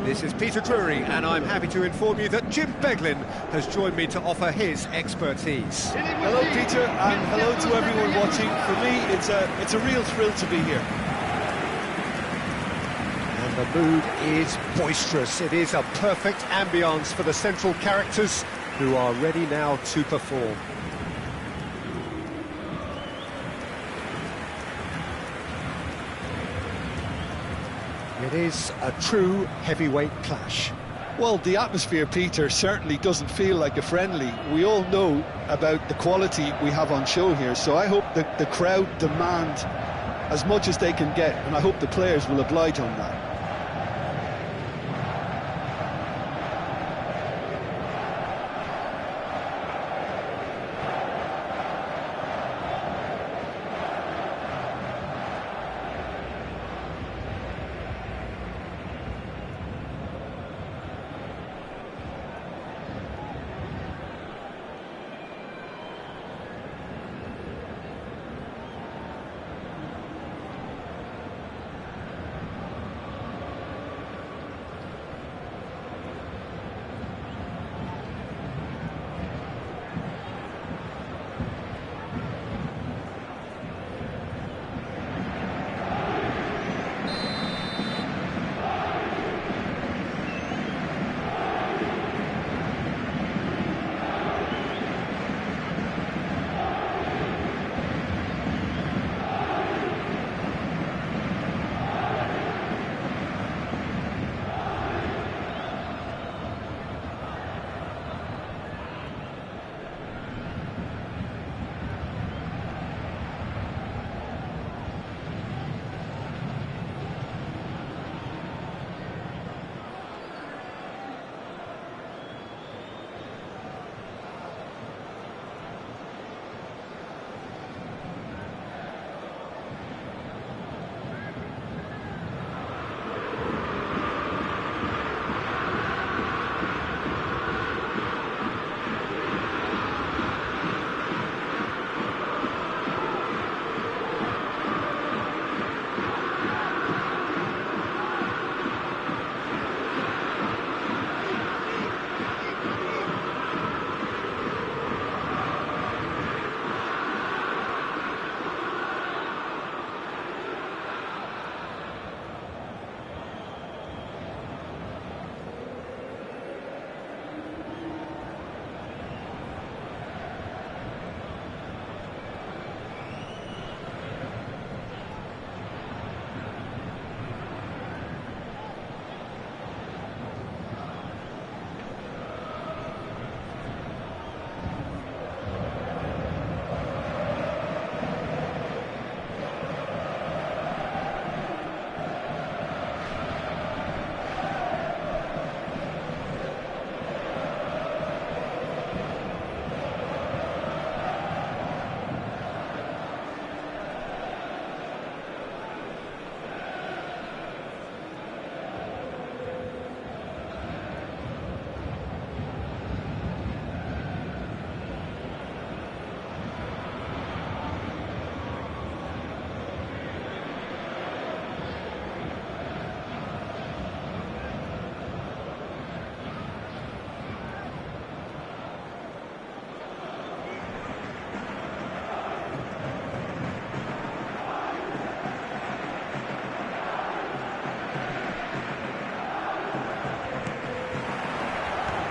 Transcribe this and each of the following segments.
This is Peter Drury, and I'm happy to inform you that Jim Beglin has joined me to offer his expertise. Hello, Peter, and hello to everyone watching. For me, it's a real thrill to be here. And the mood is boisterous. It is a perfect ambience for the central characters, who are ready now to perform. It is a true heavyweight clash. Well, the atmosphere, Peter, certainly doesn't feel like a friendly. We all know about the quality we have on show here, so I hope that the crowd demand as much as they can get, and I hope the players will oblige on that.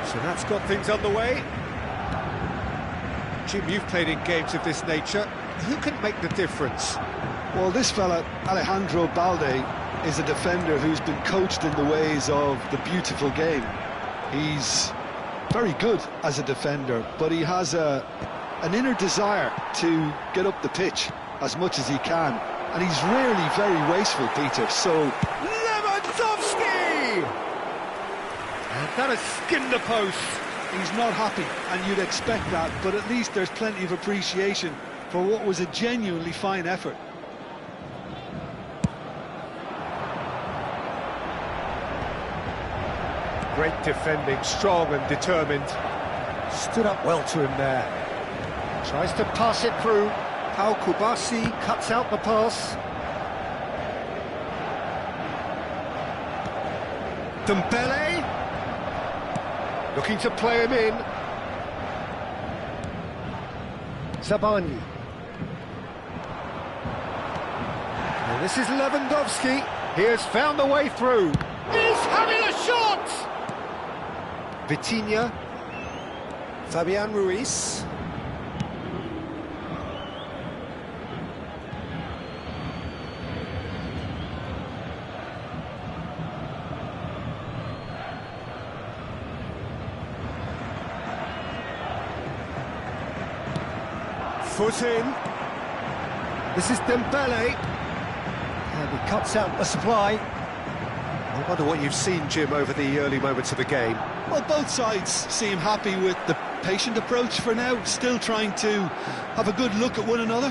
So that's got things underway. Jim, you've played in games of this nature. Who can make the difference? Well, this fella, Alejandro Balde, is a defender who's been coached in the ways of the beautiful game. He's very good as a defender, but he has an inner desire to get up the pitch as much as he can. And he's rarely very wasteful, Peter, so... And that has skimmed the post. He's not happy, and you'd expect that, but at least there's plenty of appreciation for what was a genuinely fine effort. Great defending, strong and determined. Stood up well to him there. Tries to pass it through. Pau Kubasi cuts out the pass. Dembele, looking to play him in. Zabani. And this is Lewandowski. He has found the way through. He's having a shot! Vitinha. Fabian Ruiz. Foot in. This is Dembele. And he cuts out the supply. I wonder what you've seen, Jim, over the early moments of the game. Well, both sides seem happy with the patient approach for now, still trying to have a good look at one another.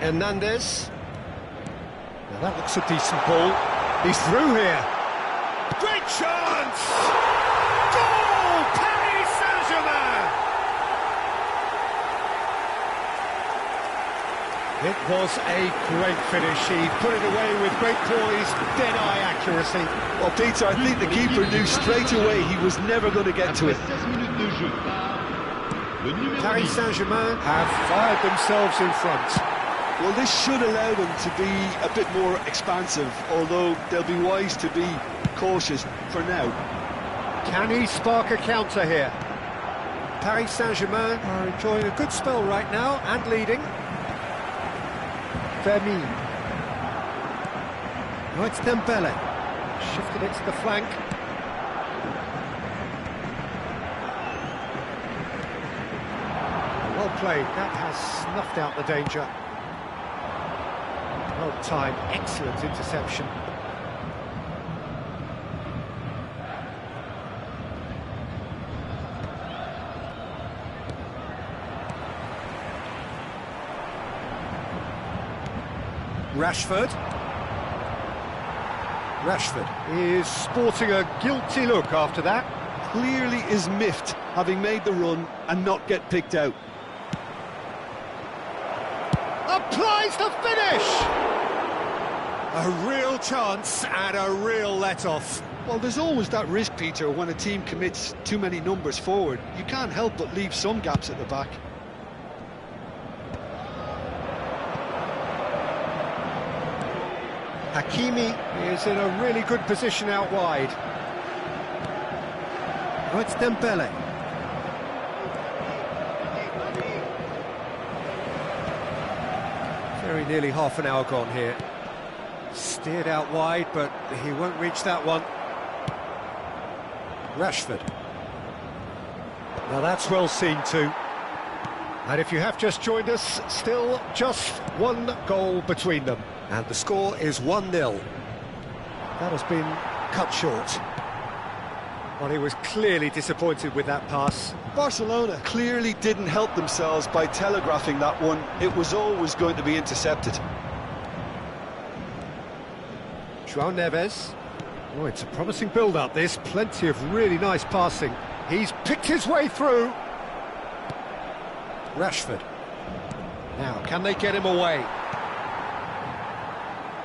Hernandez. Now that looks a decent ball. He's through here. Great chance! Goal! Paris Saint-Germain! It was a great finish. He put it away with great poise, dead-eye accuracy. Well, Peter, I think the keeper knew straight away he was never going to get to it. Paris Saint-Germain have fired themselves in front. Well, this should allow them to be a bit more expansive, although they'll be wise to be cautious for now. Can he spark a counter here? Paris Saint-Germain are enjoying a good spell right now and leading. Fermin. Now it's Dembele. Shifted it to the flank. Well played. That has snuffed out the danger. Well timed, excellent interception. Rashford is sporting a guilty look after that. Clearly is miffed, having made the run and not get picked out. Applies the finish! A real chance and a real let-off. Well, there's always that risk, Peter, when a team commits too many numbers forward. You can't help but leave some gaps at the back. Hakimi is in a really good position out wide. Oh, it's Dembele. Very nearly half an hour gone here. Steered out wide, but he won't reach that one. Rashford. Now that's well seen too. And if you have just joined us, still just one goal between them. And the score is 1-0. That has been cut short. Well, he was clearly disappointed with that pass. Barcelona clearly didn't help themselves by telegraphing that one. It was always going to be intercepted. João Neves. Oh, it's a promising build-up, this. Plenty of really nice passing. He's picked his way through. Rashford. Now, can they get him away?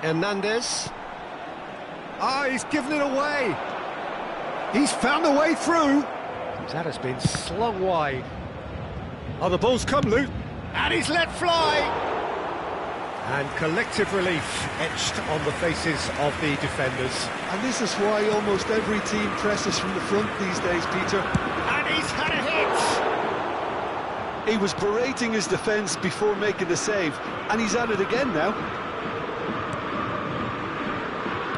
Hernandez. Ah, he's given it away. He's found a way through. That has been slung wide. Oh, the ball's come loose. And he's let fly. And collective relief etched on the faces of the defenders. And this is why almost every team presses from the front these days, Peter. And he's had a hit. He was berating his defence before making the save, and he's at it again now.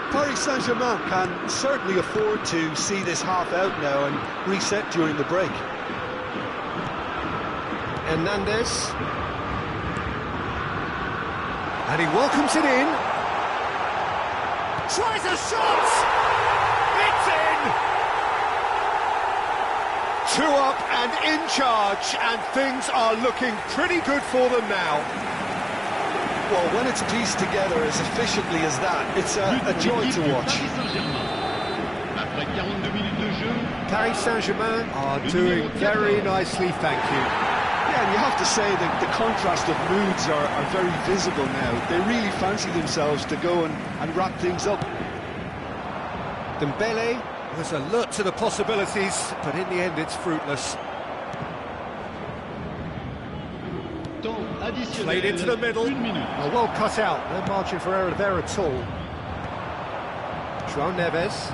Paris Saint-Germain can certainly afford to see this half out now and reset during the break. Hernandez. And he welcomes it in. Tries a shot! It's in! 2 up and in charge, and things are looking pretty good for them now. Well, when it's pieced together as efficiently as that, it's a joy to watch. Paris Saint-Germain are doing very nicely, thank you. Yeah, and you have to say that the contrast of moods are very visible now. They really fancy themselves to go and wrap things up. Dembele was alert to the possibilities, but in the end it's fruitless. Played into the middle. Well cut out, no margin for error there at all. João Neves.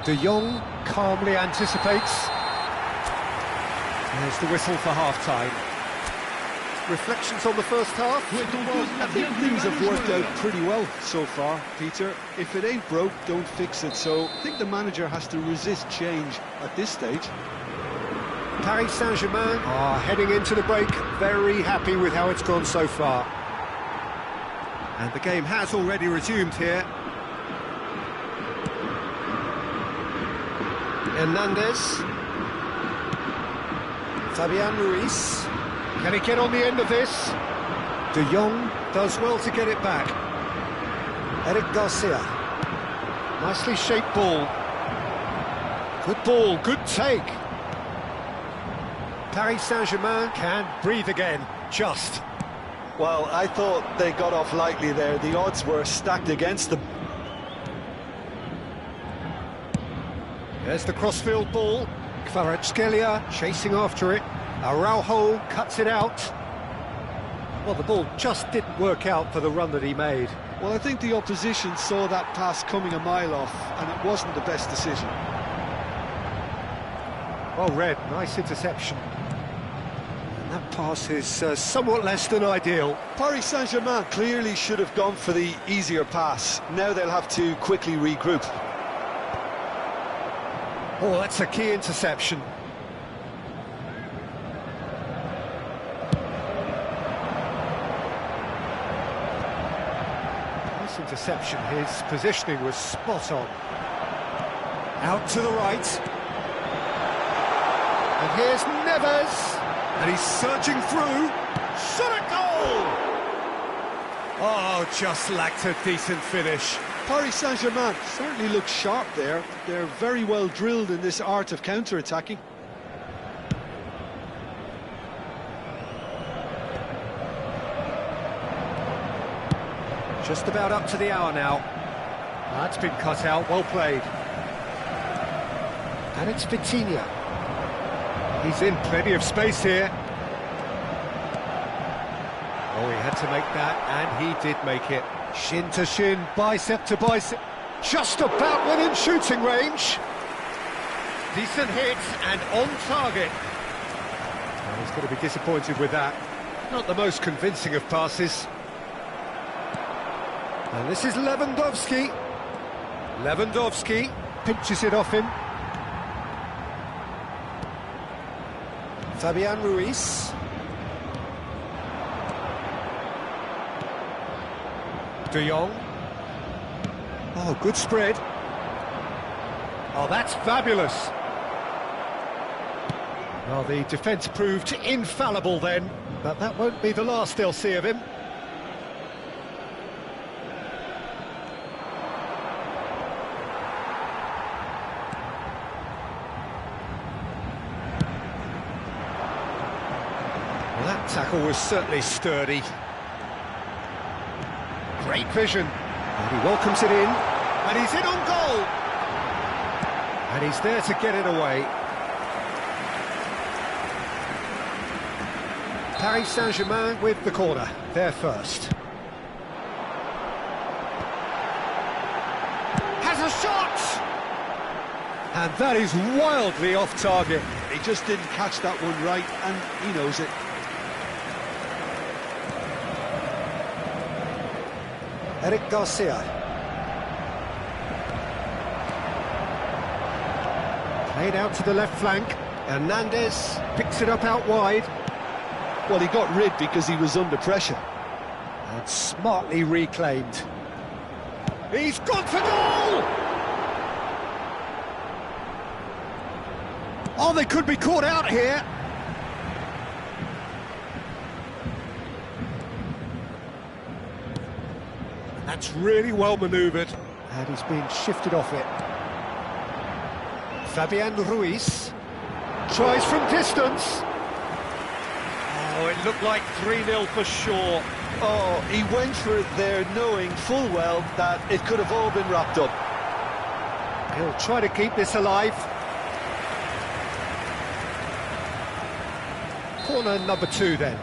De Jong calmly anticipates. There's the whistle for half-time. Reflections on the first half? Well, I think things have worked out pretty well so far, Peter. If it ain't broke, don't fix it. So I think the manager has to resist change at this stage. Paris Saint-Germain are heading into the break, very happy with how it's gone so far. And the game has already resumed here. Hernandez. Fabian Ruiz. Can he get on the end of this? De Jong does well to get it back. Eric Garcia. Nicely shaped ball. Good ball, good take. Paris Saint-Germain can breathe again, just. Well, I thought they got off lightly there. The odds were stacked against them. There's the crossfield ball. Kvaratskhelia chasing after it. Araujo cuts it out. Well, the ball just didn't work out for the run that he made. Well, I think the opposition saw that pass coming a mile off, and it wasn't the best decision. Well read, nice interception. And that pass is somewhat less than ideal. Paris Saint-Germain clearly should have gone for the easier pass. Now they'll have to quickly regroup. Oh, that's a key interception. Nice interception, his positioning was spot on. Out to the right. And here's Neves. And he's surging through. Shot a goal! Oh, just lacked a decent finish. Paris Saint-Germain certainly looks sharp there. They're very well drilled in this art of counter-attacking. Just about up to the hour now. That's been cut out, well played. And it's Vitinha. He's in plenty of space here. Oh, he had to make that, and he did make it. Shin to shin, bicep to bicep. Just about within shooting range. Decent hit and on target. Well, he's going to be disappointed with that. Not the most convincing of passes. And this is Lewandowski. Lewandowski pinches it off him. Fabian Ruiz. De Jong. Oh, good spread. Oh, that's fabulous. Well, the defence proved infallible then, but that won't be the last they'll see of him. Well, that tackle was certainly sturdy. Great vision, and he welcomes it in, and he's in on goal! And he's there to get it away. Paris Saint-Germain with the corner, they're first. Has a shot! And that is wildly off target. He just didn't catch that one right, and he knows it. Eric Garcia. Played out to the left flank. Hernandez picks it up out wide. Well, he got rid because he was under pressure. And smartly reclaimed. He's gone for goal! Oh, they could be caught out here. That's really well manoeuvred. And he's been shifted off it. Fabian Ruiz tries from distance. Oh, it looked like 3-0 for sure. Oh, he went for it there, knowing full well that it could have all been wrapped up. He'll try to keep this alive. Corner number 2 then.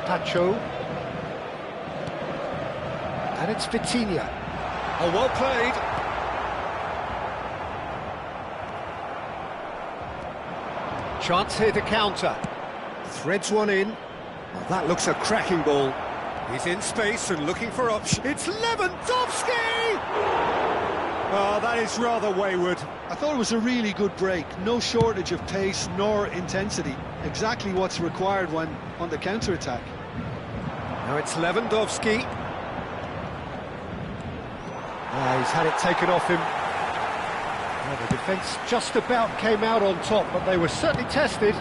Pacho. And it's Vitinha. Oh, well played. Chance here to counter. Threads one in. Well, that looks a cracking ball. He's in space and looking for options. It's Lewandowski! Oh, that is rather wayward. I thought it was a really good break. No shortage of pace nor intensity. Exactly what's required when on the counter-attack. Now it's Lewandowski. He's had it taken off him. Well, the defence just about came out on top, but they were certainly tested.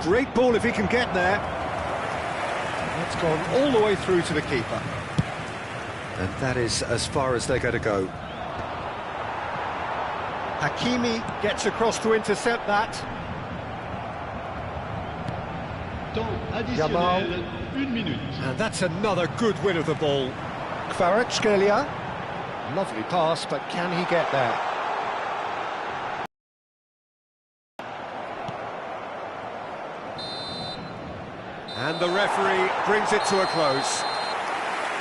Great ball if he can get there. That's gone all the way through to the keeper. And that is as far as they're going to go. Hakimi gets across to intercept that. Jamal. And that's another good win of the ball. Kvaratskhelia. Lovely pass, but can he get there? And the referee brings it to a close.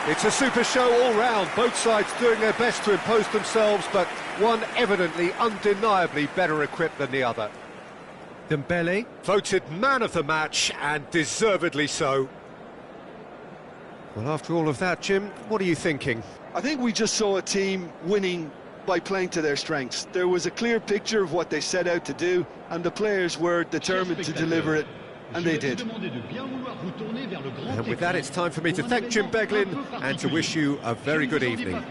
It's a super show all round, both sides doing their best to impose themselves, but one evidently, undeniably better equipped than the other. Dembele, voted man of the match, and deservedly so. Well, after all of that, Jim, what are you thinking? I think we just saw a team winning by playing to their strengths. There was a clear picture of what they set out to do, and the players were determined to deliver it, and they did. And with that, it's time for me to thank Jim Beglin and to wish you a very good evening.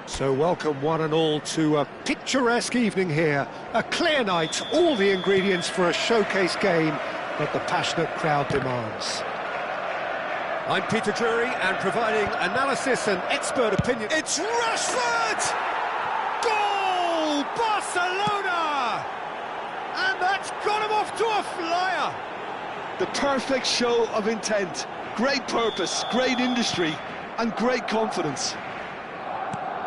So welcome one and all to a picturesque evening here. A clear night, all the ingredients for a showcase game that the passionate crowd demands. I'm Peter Drury, and providing analysis and expert opinion. It's Rashford! Goal! Barcelona! And that's got him off to a flyer! The perfect show of intent. Great purpose, great industry, and great confidence.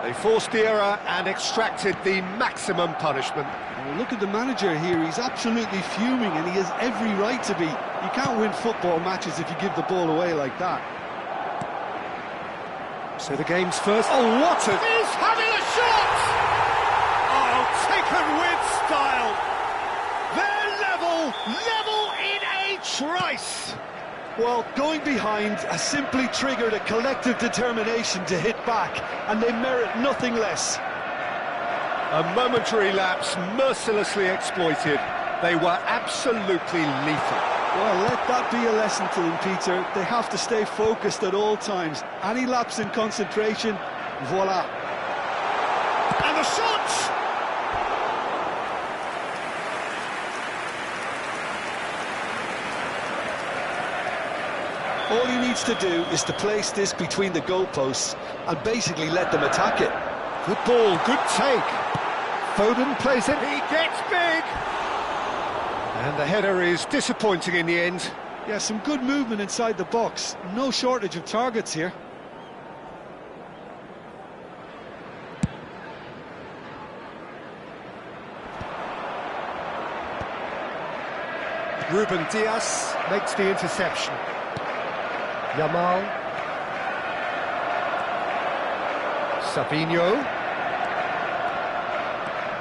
They forced the error and extracted the maximum punishment. Well, look at the manager here, he's absolutely fuming and he has every right to be. You can't win football matches if you give the ball away like that. So the game's first... Oh, what a... He's having a shot! Oh, taken with style! They're level in a trice! Well, going behind has simply triggered a collective determination to hit back, and they merit nothing less. A momentary lapse mercilessly exploited. They were absolutely lethal. Well, let that be a lesson to them, Peter. They have to stay focused at all times. Any lapse in concentration, voila. And the shot! All he needs to do is to place this between the goalposts and basically let them attack it. Good ball, good take. Foden plays it, he gets big! And the header is disappointing in the end. Yeah, some good movement inside the box. No shortage of targets here. Ruben Dias makes the interception. Yamal. Savinho.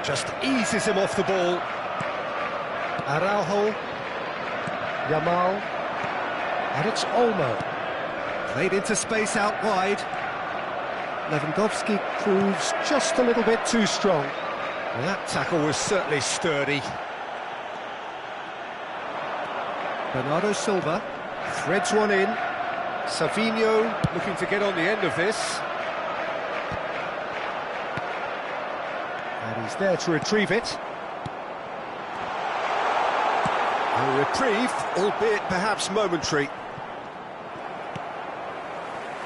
Just eases him off the ball. Araujo. Yamal. And it's Olmo. Played into space out wide. Lewandowski proves just a little bit too strong. Well, that tackle was certainly sturdy. Bernardo Silva threads one in. Savinho looking to get on the end of this. And he's there to retrieve it. A reprieve, albeit perhaps momentary.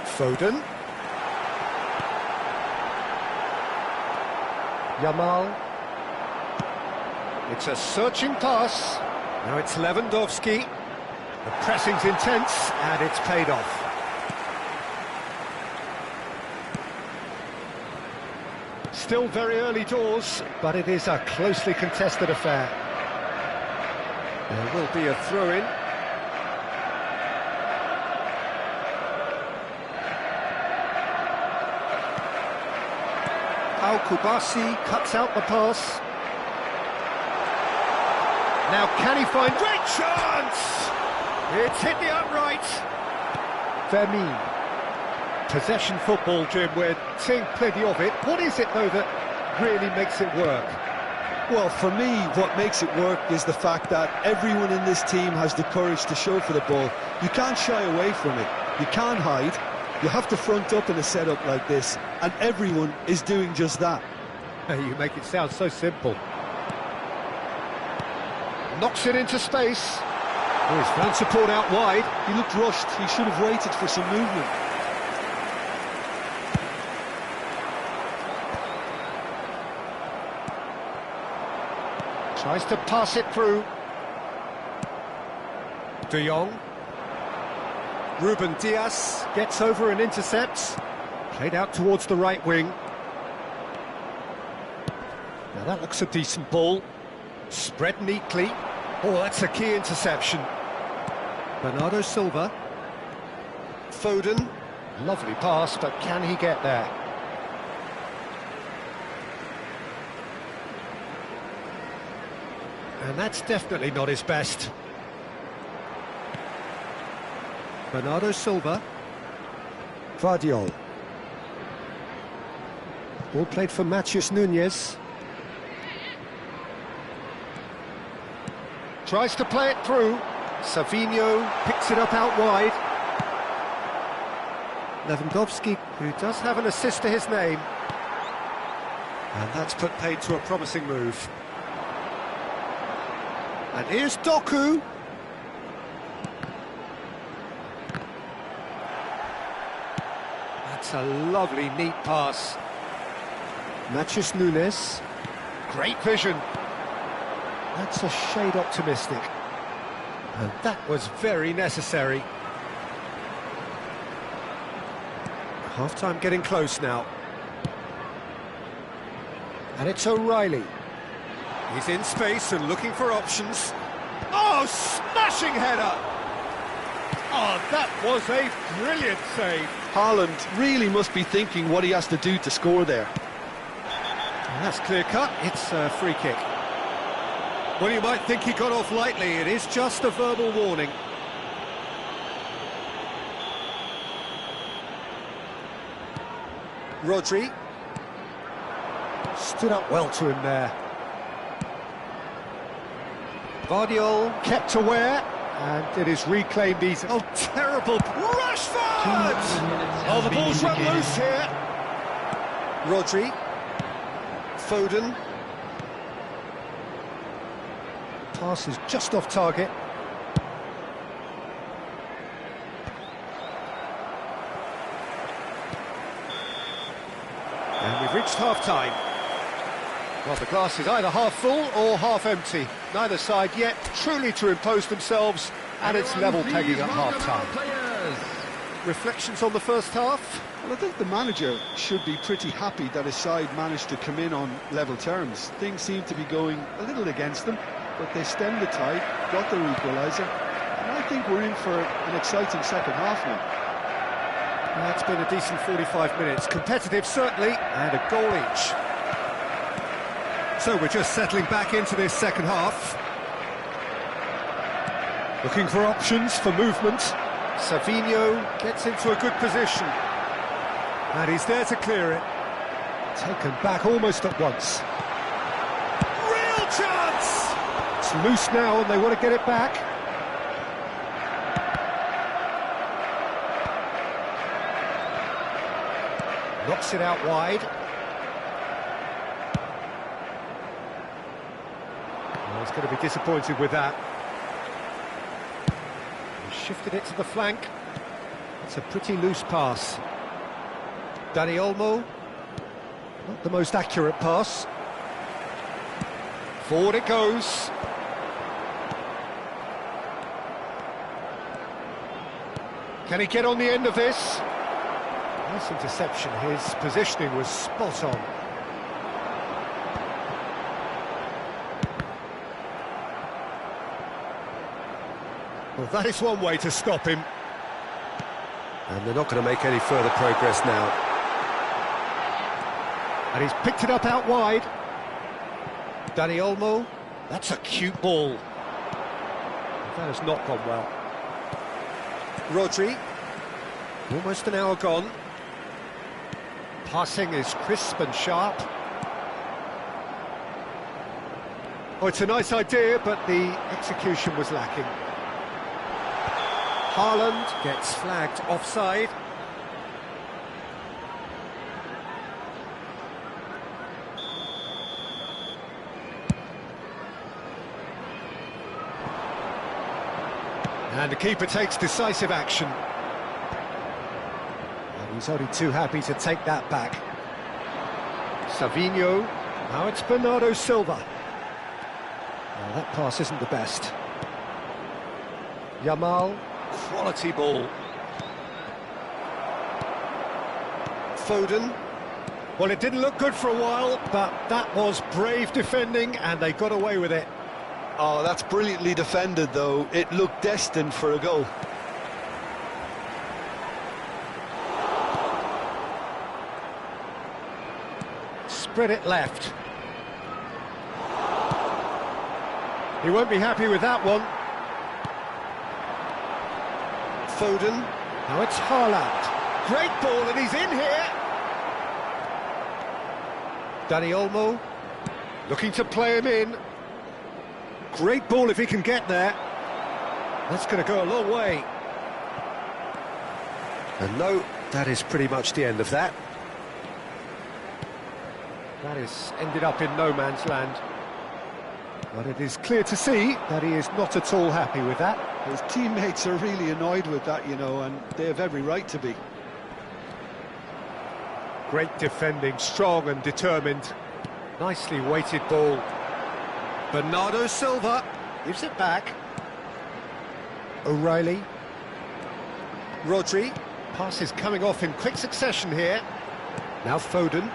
Foden. Yamal. It's a searching pass. Now it's Lewandowski. The pressing's intense, and it's paid off. Still very early doors, but it is a closely contested affair. There will be a throw-in. Al-Kubasi cuts out the pass. Now can he find... Great chance! It's hit the upright. Vermeer. Possession football, Jim, we're seeing plenty of it. What is it, though, that really makes it work? Well, for me, what makes it work is the fact that everyone in this team has the courage to show for the ball. You can't shy away from it. You can't hide. You have to front up in a setup like this, and everyone is doing just that. You make it sound so simple. Knocks it into space. Oh, he's found support out wide. He looked rushed. He should have waited for some movement. Tries to pass it through. De Jong. Ruben Dias gets over and intercepts. Played out towards the right wing. Now that looks a decent ball. Spread neatly. Oh, that's a key interception. Bernardo Silva. Foden. Lovely pass, but can he get there? And that's definitely not his best. Bernardo Silva. Vardiol. Ball played for Matheus Nunes. Tries to play it through. Savinho picks it up out wide. Lewandowski, who does have an assist to his name. And that's put paid to a promising move. And here's Doku. That's a lovely, neat pass. Matches Nunes. Great vision. That's a shade optimistic. And that was very necessary. Half-time getting close now. And it's O'Reilly. He's in space and looking for options. Oh, smashing header! Oh, that was a brilliant save. Haaland really must be thinking what he has to do to score there. And that's clear cut. It's a free kick. Well, you might think he got off lightly. It is just a verbal warning. Rodri. Stood up well to him there. Vardiol kept aware, and it is reclaimed easily. Oh, terrible! Rashford! Oh, the ball's run loose here. Rodri. Foden. Pass is just off target. And we've reached half-time. Well, the glass is either half full or half empty. Neither side yet truly to impose themselves, and it's level pegging at half-time. Reflections on the first half? Well, I think the manager should be pretty happy that his side managed to come in on level terms. Things seem to be going a little against them, but they stemmed the tide, got their equaliser, and I think we're in for an exciting second half now. Well, it's been a decent 45 minutes. Competitive, certainly, and a goal each. So we're just settling back into this second half. Looking for options, for movement. Savinho gets into a good position. And he's there to clear it. Taken back almost at once. Real chance! It's loose now and they want to get it back. Knocks it out wide. Well, he's going to be disappointed with that. He shifted it to the flank. It's a pretty loose pass. Dani Olmo. Not the most accurate pass. Forward it goes. Can he get on the end of this? Nice interception. His positioning was spot on. Well, that is one way to stop him. And they're not going to make any further progress now. And he's picked it up out wide. Dani Olmo. That's a cute ball. That has not gone well. Rodri. Almost an hour gone. Passing is crisp and sharp. Oh, it's a nice idea, but the execution was lacking. Haaland gets flagged offside. And the keeper takes decisive action. And he's only too happy to take that back. Savinho. Now it's Bernardo Silva. Well, that pass isn't the best. Yamal. Quality ball. Foden. Well, it didn't look good for a while, but that was brave defending, and they got away with it. Oh, that's brilliantly defended, though. It looked destined for a goal. Spread it left. He won't be happy with that one. Foden. Now it's Haaland. Great ball, and he's in here. Dani Olmo. Looking to play him in. Great ball if he can get there. That's going to go a long way. And no, that is pretty much the end of that. That has ended up in no man's land. But it is clear to see that he is not at all happy with that. His teammates are really annoyed with that, you know, and they have every right to be. Great defending, strong and determined. Nicely weighted ball. Bernardo Silva gives it back. O'Reilly. Rodri. Pass is coming off in quick succession here. Now Foden.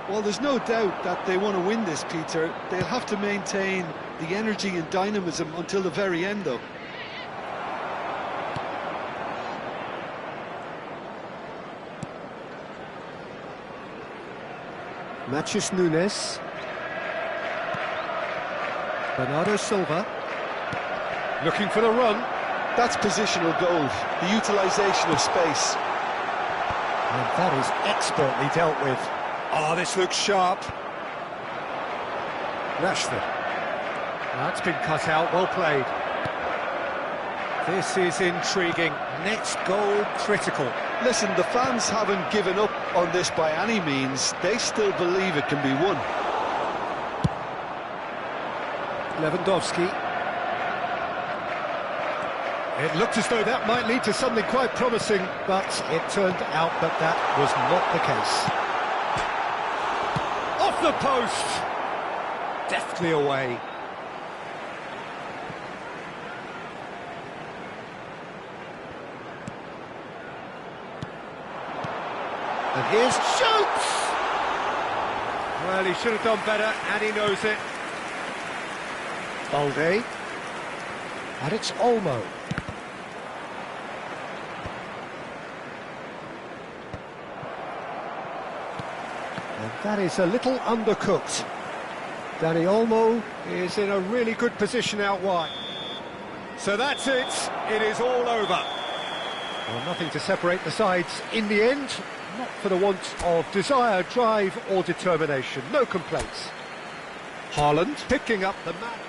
Well, there's no doubt that they want to win this, Peter. They'll have to maintain the energy and dynamism until the very end, though. Matheus Nunes. Bernardo Silva. Looking for the run. That's positional gold, the utilisation of space. And that is expertly dealt with. Oh, this looks sharp. Rashford. That's been cut out, well played. This is intriguing. Next goal critical. Listen, the fans haven't given up on this by any means. They still believe it can be won. Lewandowski. It looked as though that might lead to something quite promising, but it turned out that that was not the case. Off the post! Deftly away. And here's shoots! Well, he should have done better, and he knows it. Balde. And it's Olmo. And that is a little undercooked. Dani Olmo is in a really good position out wide. So that's it. It is all over. Well, nothing to separate the sides in the end. Not for the want of desire, drive or determination. No complaints. Haaland picking up the man.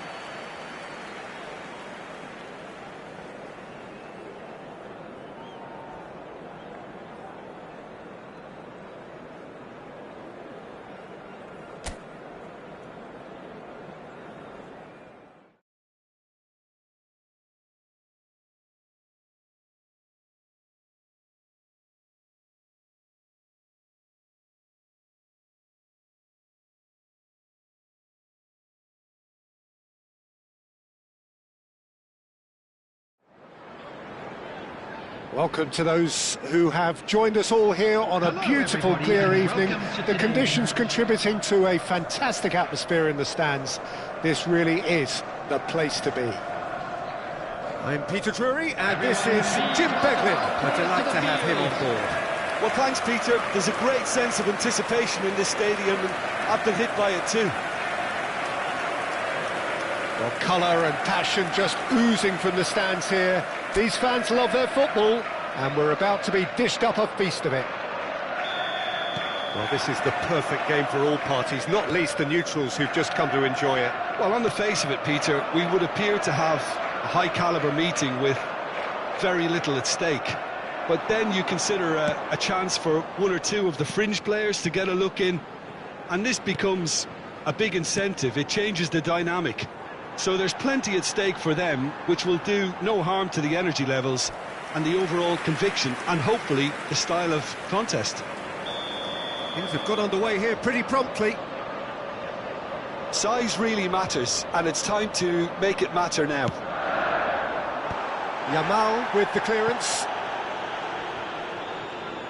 Welcome to those who have joined us all here on a beautiful, clear evening. The conditions contributing to a fantastic atmosphere in the stands. This really is the place to be. I'm Peter Drury, and this is Jim Beglin. A delight to have him on board. Well, thanks, Peter. There's a great sense of anticipation in this stadium, and I've been hit by it too. Well, colour and passion just oozing from the stands here. These fans love their football, and we're about to be dished up a feast of it. Well, this is the perfect game for all parties, not least the neutrals who've just come to enjoy it. Well, on the face of it, Peter, we would appear to have a high-caliber meeting with very little at stake. But then you consider a chance for one or two of the fringe players to get a look in, and this becomes a big incentive. It changes the dynamic. So there's plenty at stake for them, which will do no harm to the energy levels and the overall conviction and hopefully the style of contest. Things have got underway here pretty promptly. Size really matters, and it's time to make it matter now. Yamal with the clearance.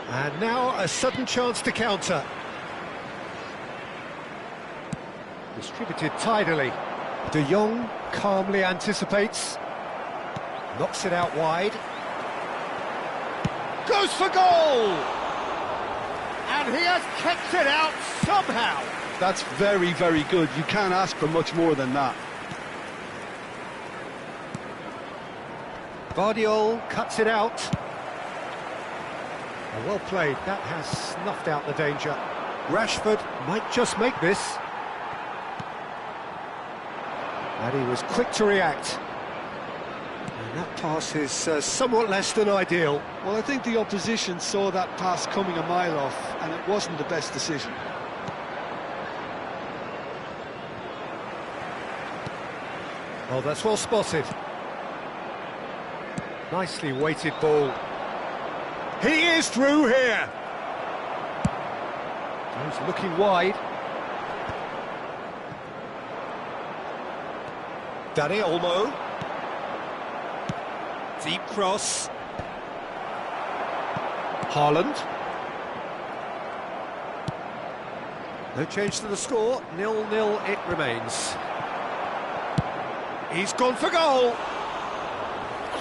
And now a sudden chance to counter. Distributed tidily. De Jong calmly anticipates. Knocks it out wide. Goes for goal! And he has kept it out somehow. That's very, very good. You can't ask for much more than that. Guardiola cuts it out. Well played. That has snuffed out the danger. Rashford might just make this. And he was quick to react. And That pass is somewhat less than ideal. Well, I think the opposition saw that pass coming a mile off, and it wasn't the best decision. Oh, that's well spotted. Nicely weighted ball. He is through here. He's looking wide. Dani Olmo. Deep cross. Haaland. No change to the score. 0-0 it remains. He's gone for goal.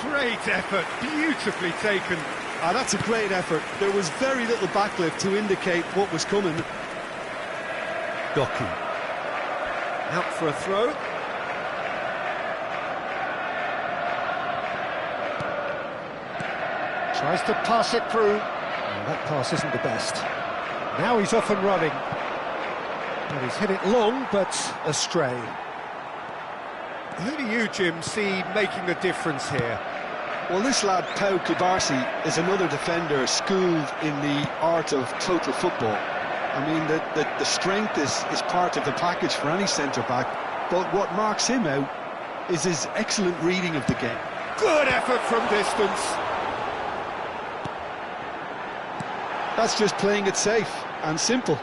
Great effort, beautifully taken. That's a great effort. There was very little backlift to indicate what was coming. Doku. Out for a throw. Tries to pass it through. Oh, that pass isn't the best. Now he's off and running. And he's hit it long, but astray. Who do you, Jim, see making a difference here? Well, this lad, Pau Cubarsí, is another defender schooled in the art of total football. I mean, the strength is part of the package for any centre-back, but what marks him out is his excellent reading of the game. Good effort from distance. That's just playing it safe and simple.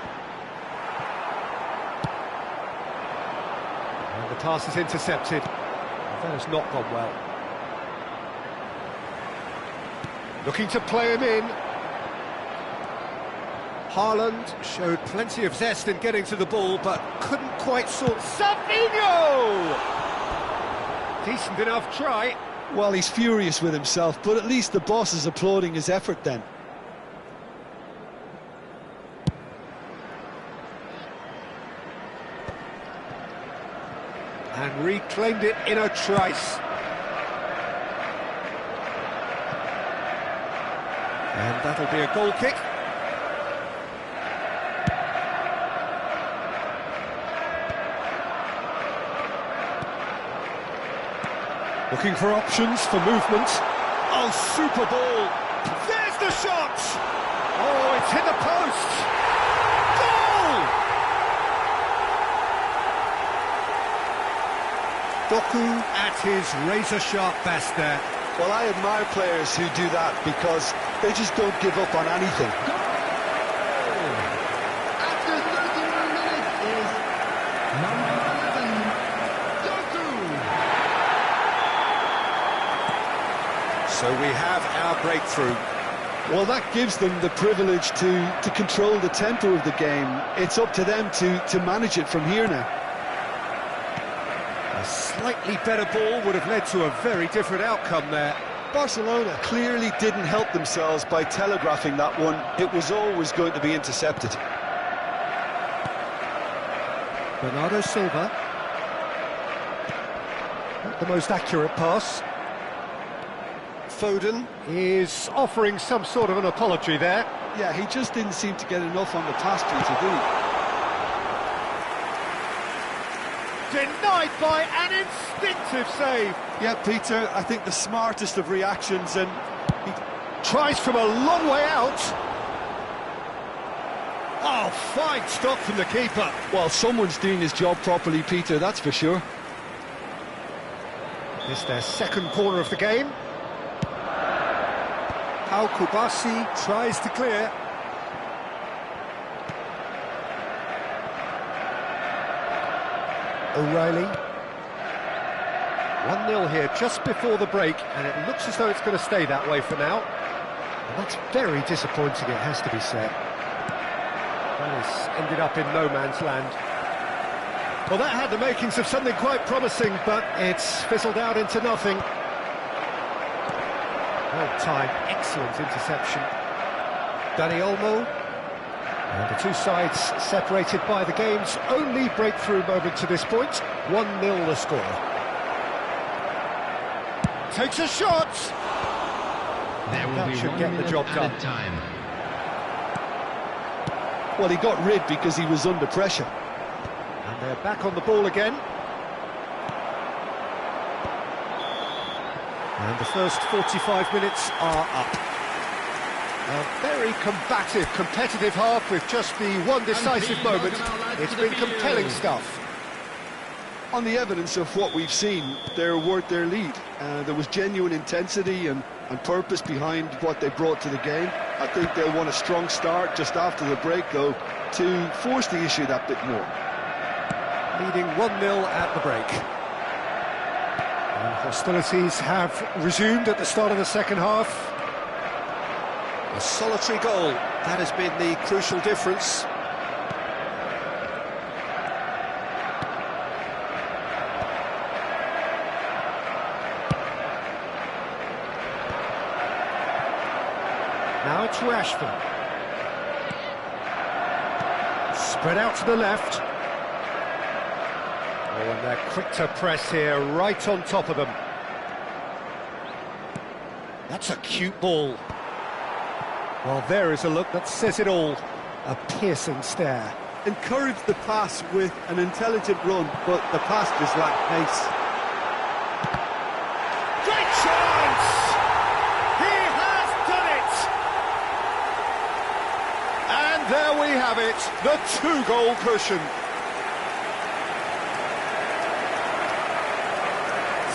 And the pass is intercepted. That has not gone well. Looking to play him in. Haaland showed plenty of zest in getting to the ball, but couldn't quite sort. Savinho! Decent enough try. Well, he's furious with himself, but at least the boss is applauding his effort then. And reclaimed it in a trice. And that'll be a goal kick. Looking for options for movement. Oh, super ball. There's the shot. Oh, it's hit the post. Goal! Doku at his razor-sharp best there. Well, I admire players who do that because they just don't give up on anything. After 31 minutes is number 11, Doku. So we have our breakthrough. Well, that gives them the privilege to control the tempo of the game. It's up to them to manage it from here now. A slightly better ball would have led to a very different outcome there. Barcelona clearly didn't help themselves by telegraphing that one. It was always going to be intercepted. Bernardo Silva. Not the most accurate pass. Foden is offering some sort of an apology there. Yeah, he just didn't seem to get enough on the pass, Peter, did he? Denied by an instinctive save. Yeah, Peter, I think the smartest of reactions, and he tries from a long way out. Oh, fine stop from the keeper. Well, someone's doing his job properly, Peter, that's for sure. It's their second corner of the game. Pau Cubarsí tries to clear. O'Reilly. 1-0 here just before the break, and it looks as though it's going to stay that way for now. And that's very disappointing, it has to be said. That has ended up in no man's land. Well, that had the makings of something quite promising, but it's fizzled out into nothing. Well timed, excellent interception. Dani Olmo. And the two sides separated by the game's only breakthrough moment to this point. 1-0 the score. Takes a shot! There will That be should 1 get the minute job done. added time. Well, he got rid because he was under pressure. And they're back on the ball again. And the first 45 minutes are up. A very combative, competitive half with just the one decisive moment. It's been compelling stuff. On the evidence of what we've seen, they're worth their lead. There was genuine intensity and purpose behind what they brought to the game. I think they'll want a strong start just after the break, though, to force the issue that bit more. Leading 1-0 at the break. And hostilities have resumed at the start of the second half. A solitary goal, that has been the crucial difference. Now it's Rashford. Spread out to the left. Oh, and they're quick to press here, right on top of them. That's a cute ball. Well, there is a look that says it all. A piercing stare. Encouraged the pass with an intelligent run, but the pass just lacked pace. Great chance! He has done it! And there we have it, the two-goal cushion.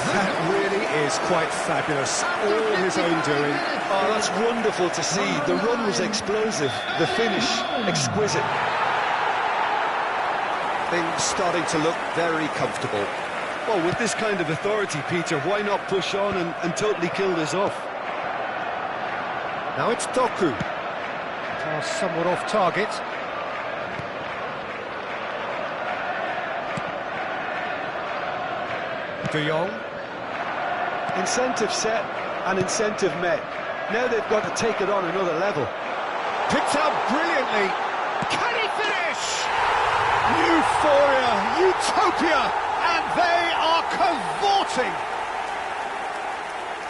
That really is quite fabulous, all his own doing. Oh, that's wonderful to see. The run was explosive, the finish exquisite. Things starting to look very comfortable. Well, with this kind of authority, Peter, why not push on and totally kill this off? Now it's Doku. Pass somewhat off target. De Jong. Incentive set and incentive met. Now they've got to take it on another level. Picked out brilliantly. Can he finish? Euphoria, utopia, and they are cavorting.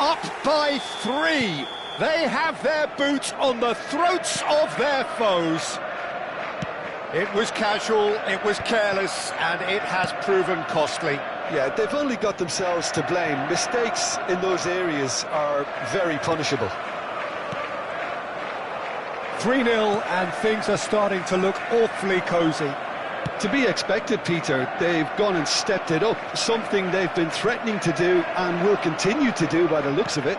Up by 3. They have their boot on the throats of their foes. It was casual, it was careless, and it has proven costly. Yeah, they've only got themselves to blame. Mistakes in those areas are very punishable. 3-0, and things are starting to look awfully cosy. To be expected, Peter. They've gone and stepped it up, something they've been threatening to do and will continue to do by the looks of it.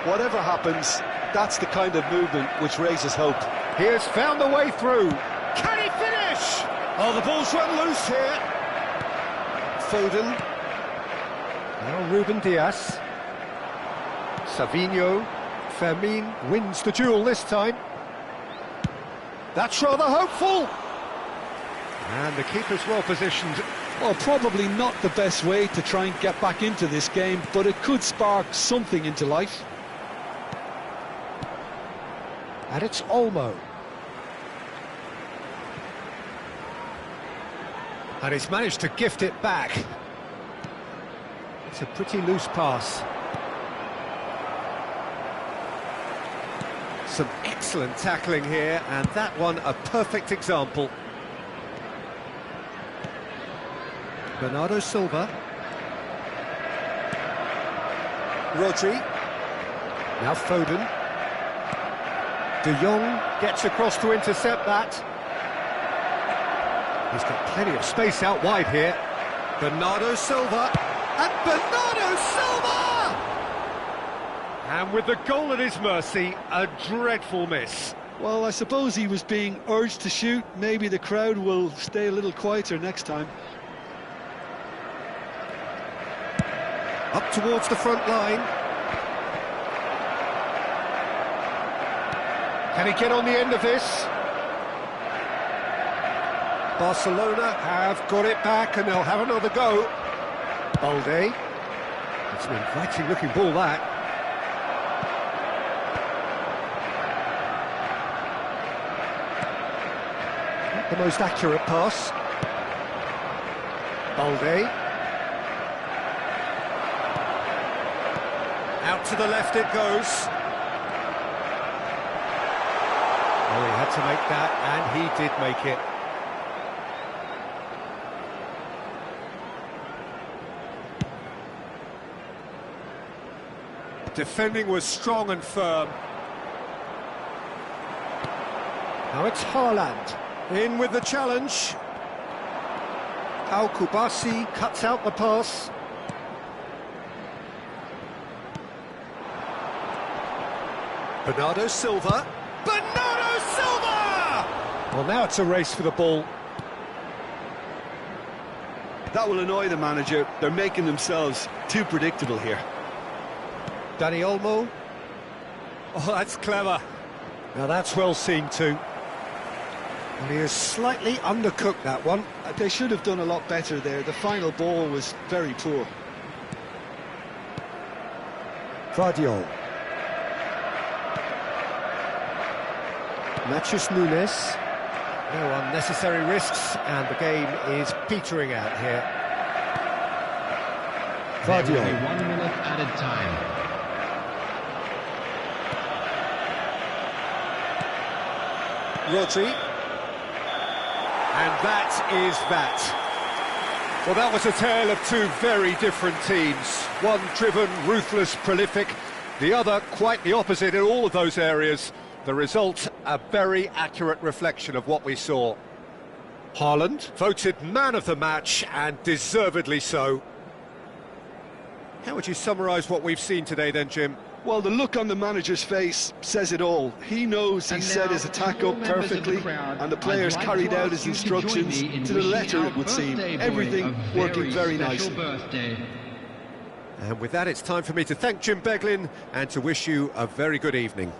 Whatever happens, that's the kind of movement which raises hope. He has found a way through. Can he finish? Oh, the ball's run loose here. Foden. Now Ruben Dias. Savinho. Fermin wins the duel this time. That's rather hopeful. And the keeper's well positioned. Well, probably not the best way to try and get back into this game, but it could spark something into life. And it's Olmo. And he's managed to gift it back. It's a pretty loose pass. Some excellent tackling here, and that one a perfect example. Bernardo Silva. Rodri. Now Foden. De Jong gets across to intercept that. He's got plenty of space out wide here. Bernardo Silva. And Bernardo Silva! And with the goal at his mercy, a dreadful miss. Well, I suppose he was being urged to shoot. Maybe the crowd will stay a little quieter next time. Up towards the front line. Can he get on the end of this? Barcelona have got it back and they'll have another go. Balde. It's an inviting looking ball, that. Not the most accurate pass. Balde. Out to the left it goes. Oh, he had to make that, and he did make it. Defending was strong and firm. Now it's Haaland. In with the challenge. Al-Kubasi cuts out the pass. Bernardo Silva. Bernardo Silva! Well, now it's a race for the ball. That will annoy the manager. They're making themselves too predictable here. Dani Olmo. Oh, that's clever. Now that's well seen too. And he has slightly undercooked that one. They should have done a lot better there. The final ball was very poor. Vardiol. Matius Nunes. No unnecessary risks, and the game is petering out here. There will be 1 minute added time. Rodri. And that is that. Well, that was a tale of two very different teams. One driven, ruthless, prolific. The other quite the opposite in all of those areas. The result, a very accurate reflection of what we saw. Haaland, voted man of the match, and deservedly so. How would you summarise what we've seen today then, Jim? Well, the look on the manager's face says it all. He knows he set his attack up perfectly, and the players carried out his instructions to the letter, it would seem. Everything working very nicely. And with that, it's time for me to thank Jim Beglin and to wish you a very good evening.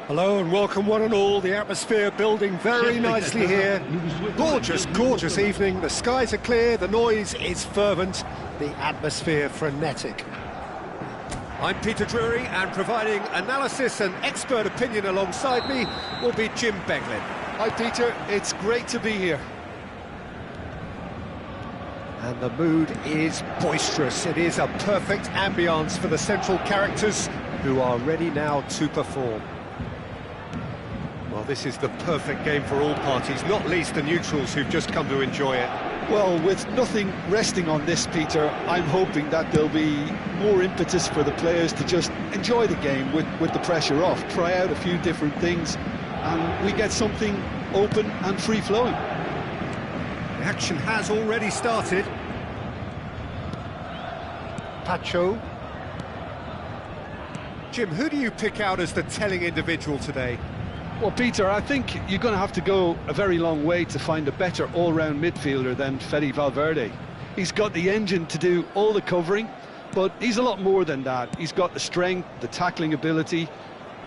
Hello and welcome one and all. The atmosphere building very nicely here. Gorgeous, gorgeous evening. The skies are clear, the noise is fervent, the atmosphere frenetic. I'm Peter Drury, and providing analysis and expert opinion alongside me will be Jim Beglin. Hi Peter, it's great to be here. And the mood is boisterous. It is a perfect ambience for the central characters who are ready now to perform. Well, this is the perfect game for all parties, not least the neutrals who've just come to enjoy it. Well, with nothing resting on this, Peter, I'm hoping that there'll be more impetus for the players to just enjoy the game with the pressure off, try out a few different things, and we get something open and free-flowing. The action has already started. Pacho. Jim, who do you pick out as the telling individual today? Well, Peter, I think you're going to have to go a very long way to find a better all-round midfielder than Fede Valverde. He's got the engine to do all the covering, but he's a lot more than that. He's got the strength, the tackling ability,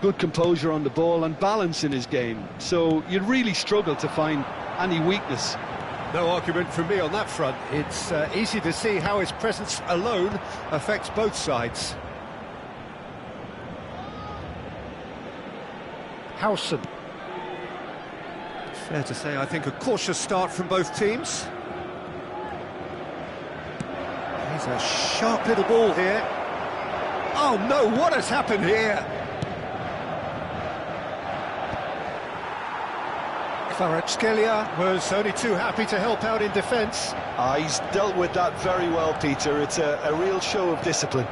good composure on the ball and balance in his game. So you'd really struggle to find any weakness. No argument from me on that front. It's easy to see how his presence alone affects both sides. Howson. Fair to say, I think, a cautious start from both teams. Here's a sharp little ball here. Oh no, what has happened here? Kvaratskhelia was only too happy to help out in defence. He's dealt with that very well, Peter. It's a real show of discipline.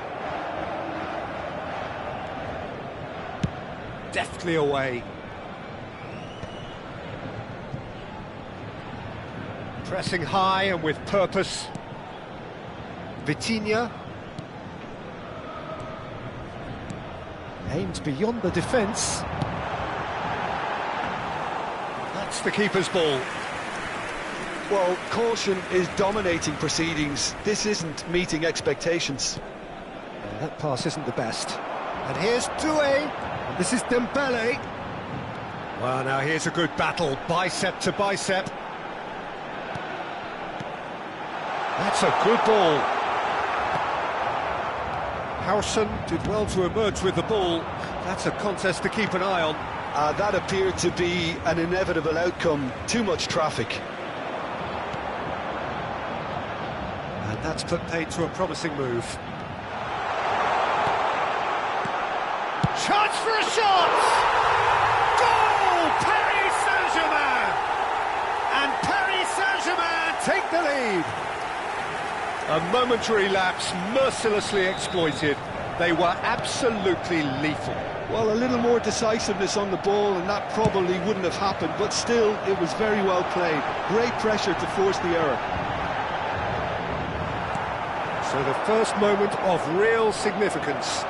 Deftly away. Pressing high and with purpose. Vitinha. Aims beyond the defence. That's the keeper's ball. Well, caution is dominating proceedings. This isn't meeting expectations. Yeah, that pass isn't the best. And here's Doué. This is Dembele. Well, now here's a good battle, bicep to bicep. That's a good ball. Howson did well to emerge with the ball. That's a contest to keep an eye on. That appeared to be an inevitable outcome. Too much traffic. And that's put paid to a promising move. Chance for a shot! Goal! Paris Saint-Germain! And Paris Saint-Germain take the lead. A momentary lapse, mercilessly exploited. They were absolutely lethal. Well, a little more decisiveness on the ball and that probably wouldn't have happened, but still, it was very well played. Great pressure to force the error. So the first moment of real significance.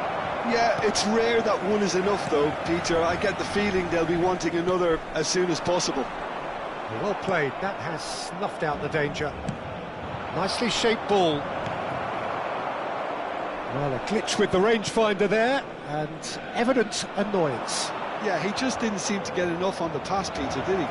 Yeah, it's rare that one is enough though, Peter. I get the feeling they'll be wanting another as soon as possible. Well played, that has snuffed out the danger. Nicely shaped ball. Well, a glitch with the rangefinder there, and evident annoyance. Yeah, he just didn't seem to get enough on the pass, Peter, did he?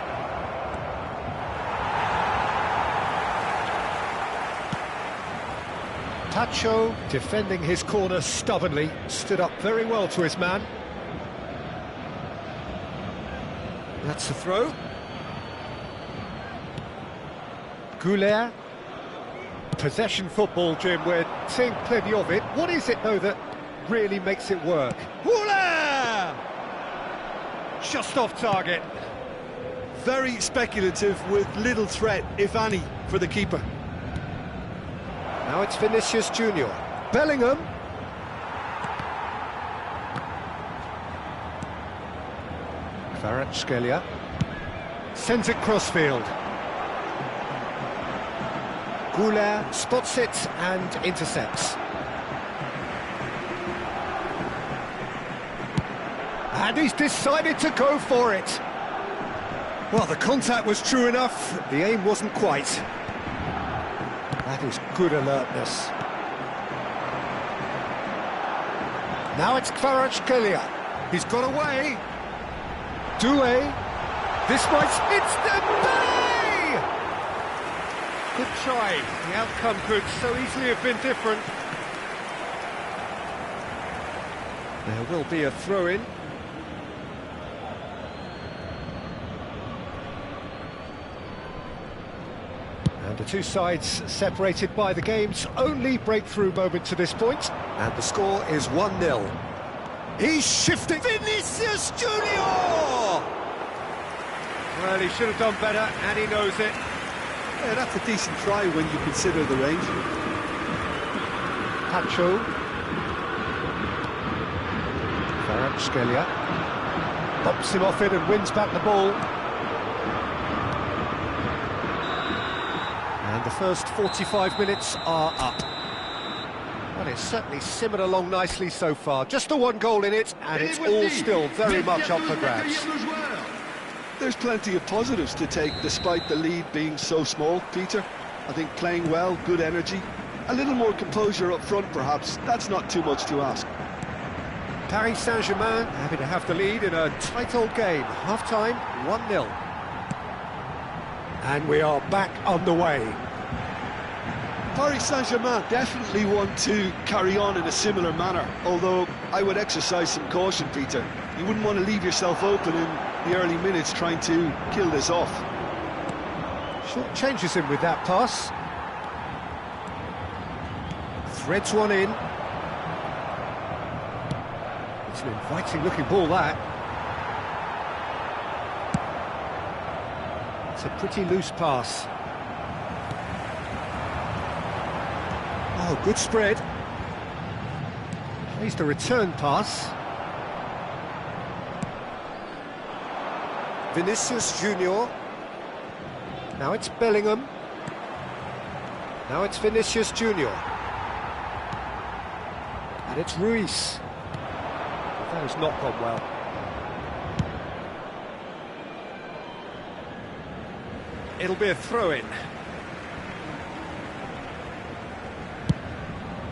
Pacho, defending his corner stubbornly, stood up very well to his man. That's the throw. Goulet. Possession football, Jim, we're seeing plenty of it. What is it, though, that really makes it work? Goulet! Just off target. Very speculative with little threat, if any, for the keeper. Now it's Vinicius Junior. Bellingham. Kvaratskhelia. Sends it crossfield. Goulet spots it and intercepts. And he's decided to go for it. Well, the contact was true enough, the aim wasn't quite. That is good alertness. Now it's Kvaratskhelia. He's got away. Doué. This might... It's Dembele! Good try. The outcome could so easily have been different. There will be a throw-in. And the two sides separated by the game's only breakthrough moment to this point. And the score is 1-0. He's shifting. Vinicius Junior! Well, he should have done better, and he knows it. Yeah, that's a decent try when you consider the range. Pacho. Kvaratskhelia bumps him off it and wins back the ball. And the first 45 minutes are up. Well, it's certainly simmered along nicely so far. Just the one goal in it, and it's all still very much up for grabs. There's plenty of positives to take despite the lead being so small, Peter. I think playing well, good energy, a little more composure up front perhaps. That's not too much to ask. Paris Saint-Germain happy to have the lead in a tight old game. Half-time, 1-0. And we are back on the way. Paris Saint-Germain definitely want to carry on in a similar manner, although I would exercise some caution, Peter. You wouldn't want to leave yourself open in the early minutes trying to kill this off. Short changes him with that pass. Threads one in. It's an inviting looking ball, that. It's a pretty loose pass. Oh, good spread. Plays the return pass. Vinicius Junior. Now it's Bellingham. Now it's Vinicius Junior. And it's Ruiz. That has not gone well. It'll be a throw-in.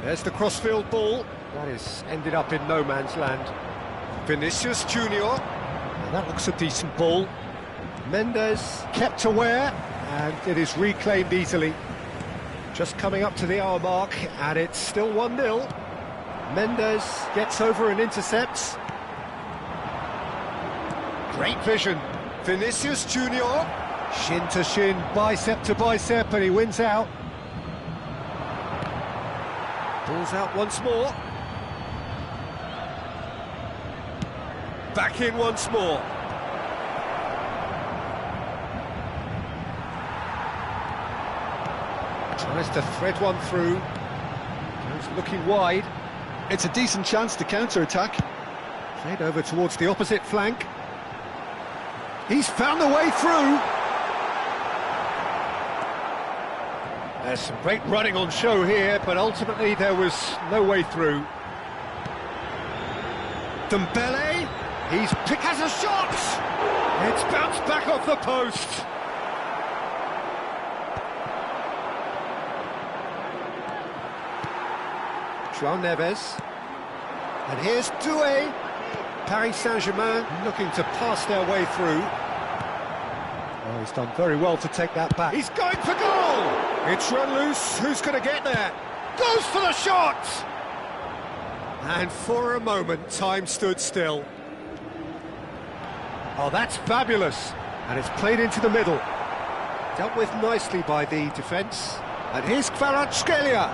There's the crossfield ball. That is ended up in no man's land. Vinicius Junior. And that looks a decent ball. Mendes kept aware, and it is reclaimed easily. Just coming up to the hour mark, and it's still 1-0. Mendes gets over and intercepts. Great vision. Vinicius Junior. Shin to shin, bicep to bicep, and he wins out. Ball's out once more. Back in once more. Tries to thread one through. Goes looking wide. It's a decent chance to counter-attack. Played over towards the opposite flank. He's found the way through. There's some great running on show here, but ultimately there was no way through. Dembele, has a shot! It's bounced back off the post. João Neves. And here's Doué. Paris Saint-Germain looking to pass their way through. Oh, he's done very well to take that back. He's going for goal! It's run loose. Who's going to get there? Goes for the shot! And for a moment, time stood still. Oh, that's fabulous. And it's played into the middle. Dealt with nicely by the defence. And here's Kvaratskhelia.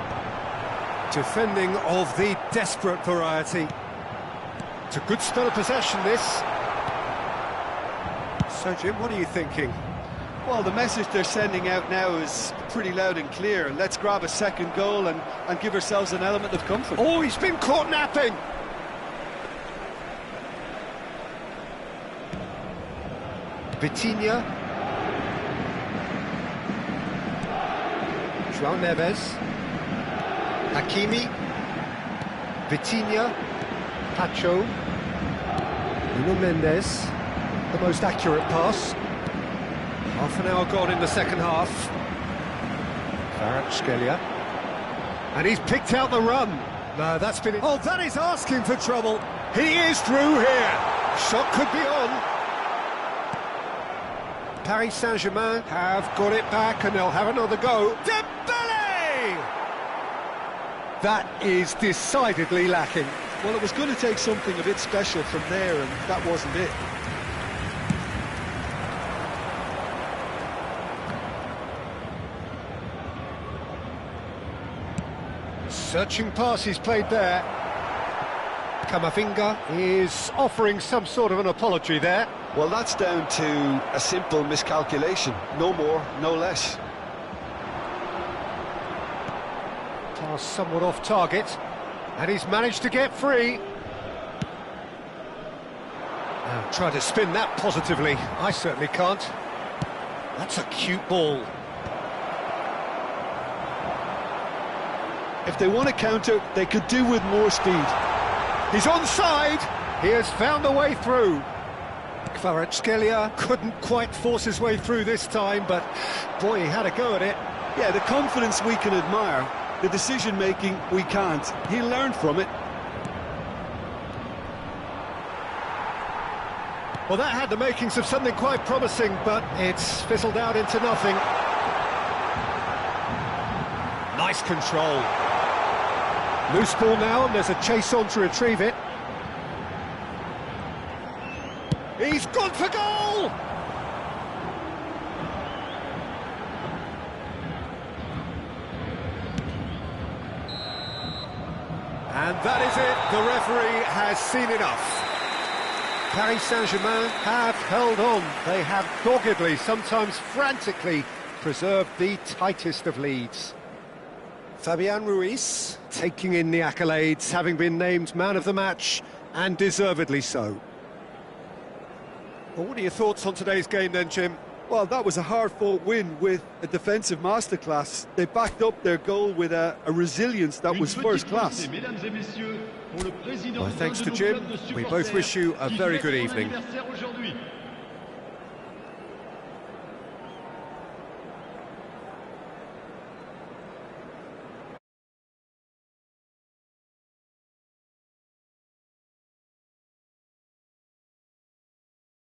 Defending of the desperate variety. It's a good spell of possession, this. So, Jim, what are you thinking? Well, the message they're sending out now is pretty loud and clear. Let's grab a second goal and give ourselves an element of comfort. Oh, he's been caught napping! Vitinha. João Neves. Hakimi. Vitinha. Pacho. Nuno Mendes. The most accurate pass. Half an hour gone in the second half. Kvaratskhelia. And he's picked out the run. No, that's been... Oh, that is asking for trouble. He is through here. Shot could be on. Paris Saint-Germain have got it back and they'll have another go. Dembele! That is decidedly lacking. Well, it was going to take something a bit special from there, and that wasn't it. Searching pass he's played there. Camavinga is offering some sort of an apology there. Well, that's down to a simple miscalculation. No more, no less. Pass somewhat off target, and he's managed to get free. Now, try to spin that positively. I certainly can't. That's a cute ball. If they want to counter, they could do with more speed. He's onside. He has found a way through. Kvaratskhelia couldn't quite force his way through this time, but boy, he had a go at it. Yeah, the confidence we can admire, the decision-making we can't. He learned from it. Well, that had the makings of something quite promising, but it's fizzled out into nothing. Nice control. Loose ball now, and there's a chase on to retrieve it. He's gone for goal! And that is it. The referee has seen enough. Paris Saint-Germain have held on. They have doggedly, sometimes frantically, preserved the tightest of leads. Fabian Ruiz taking in the accolades, having been named man of the match, and deservedly so. Well, what are your thoughts on today's game then, Jim? Well, that was a hard-fought win with a defensive masterclass. They backed up their goal with a resilience that was first class. Well, thanks to Jim, we both wish you a very good evening.